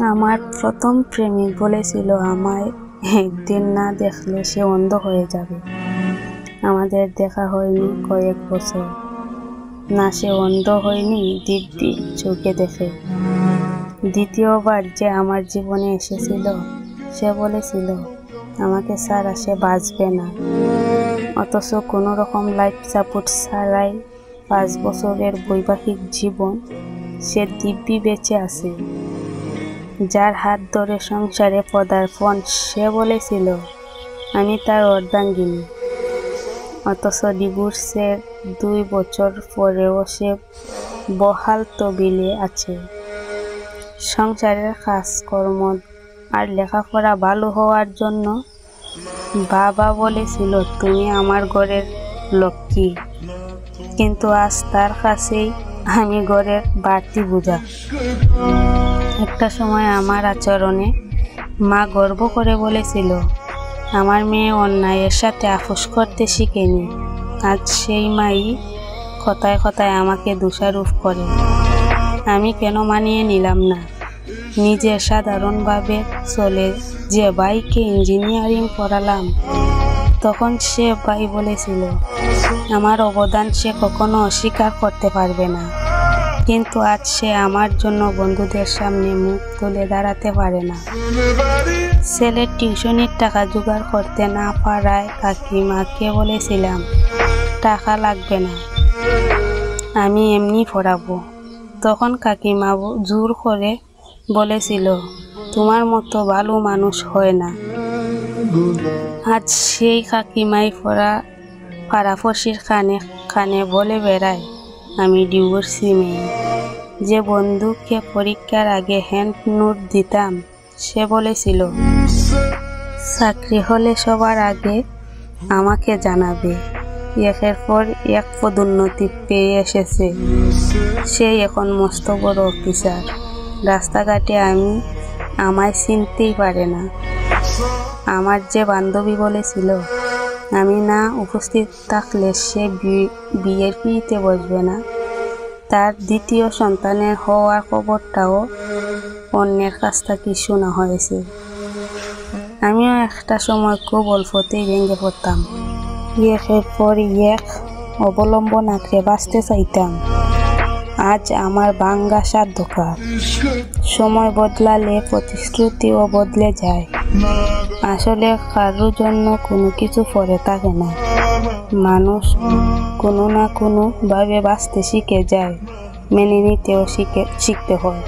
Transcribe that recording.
আমার প্রথম প্রেমিক বলেছিল আমায় একদিন না দেখলে সে অন্ধ হয়ে যাবে। আমাদের দেখা হয়নি কয়েক বছর। না, সে অন্ধ হয়নি, দিব্যি চোখে দেখে। দ্বিতীয়বার যে আমার জীবনে এসেছিল, সে বলেছিল আমাকে ছাড়া সে বাঁচবে না। অথচ কোনো রকম লাইফ সাপোর্ট ছাড়াই 5 বছরের বৈবাহিক জীবন সে দিব্যি বেঁচে আছে। যার হাত ধরে সংসারে পদার্পণ, সে বলেছিল আমি তার অর্ধাঙ্গিনী। অথচ ডিভোর্সের 2 বছর পরেও সে বহাল তবিলে আছে। সংসারের কাজকর্ম আর লেখাপড়া ভালো হওয়ার জন্য বাবা বলেছিল তুমি আমার ঘরের লক্ষ্মী। কিন্তু আজ তার কাছেই আমি ঘরের বাড়তি বোঝা। একটা সময় আমার আচরণে মা গর্ব করে বলেছিল আমার মেয়ে অন্যায়ের সাথে আপোষ করতে শিখেনি। আজ সেই মাই কথায় কথায় আমাকে দোষারোপ করে। আমি কেন মানিয়ে নিলাম না? নিজে সাধারণভাবে চলে যে ভাইকে ইঞ্জিনিয়ারিং পড়ালাম, তখন সে ভাই বলেছিল আমার অবদান সে কখনো অস্বীকার করতে পারবে না। কিন্তু আজ সে আমার জন্য বন্ধুদের সামনে মুখ তুলে দাঁড়াতে পারে না। ছেলের টিউশনির টাকা জোগাড় করতে না পারায় কাকিমাকে বলেছিলাম টাকা লাগবে না, আমি এমনি পড়াবো। তখন কাকিমা জোর করে বলেছিল তোমার মতো ভালো মানুষ হয় না। আজ সেই কাকিমাই পাড়াপড়শির কানে কানে বলে বেড়ায় আমি ডিভোর্সি মেয়ে। যে বন্ধুকে পরীক্ষার আগে হ্যান্ড নোট দিতাম, সে বলেছিল চাকরি হলে সবার আগে আমাকে জানাবে। একের পর এক পদোন্নতি পেয়ে এসেছে। সেই এখন মস্ত বড় অফিসার। রাস্তাঘাটে আমায় চিনতেই পারে না। আমার যে বান্ধবী বলেছিল আমি না উপস্থিত থাকলে সে বিয়ের পিড়িতে বসবে না, তার দ্বিতীয় সন্তানের হওয়ার খবরটাও অন্যের কাছ থেকে শোনা হয়েছে। আমিও একটা সময় খুব অল্পতেই ভেঙে পড়তাম। একের পর এক অবলম্বন আঁকড়ে বাঁচতে চাইতাম। আজ আমার ভাঙ্গা সাধ্যকার। সময় বদলালে প্রতিশ্রুতিও বদলে যায়। আসলে কারোর জন্য কোনো কিছু পরে থাকে না। মানুষ কোনো না কোনো ভাবে বাঁচতে শিখে যায়, মেনে নিতেও শিখতে হয়।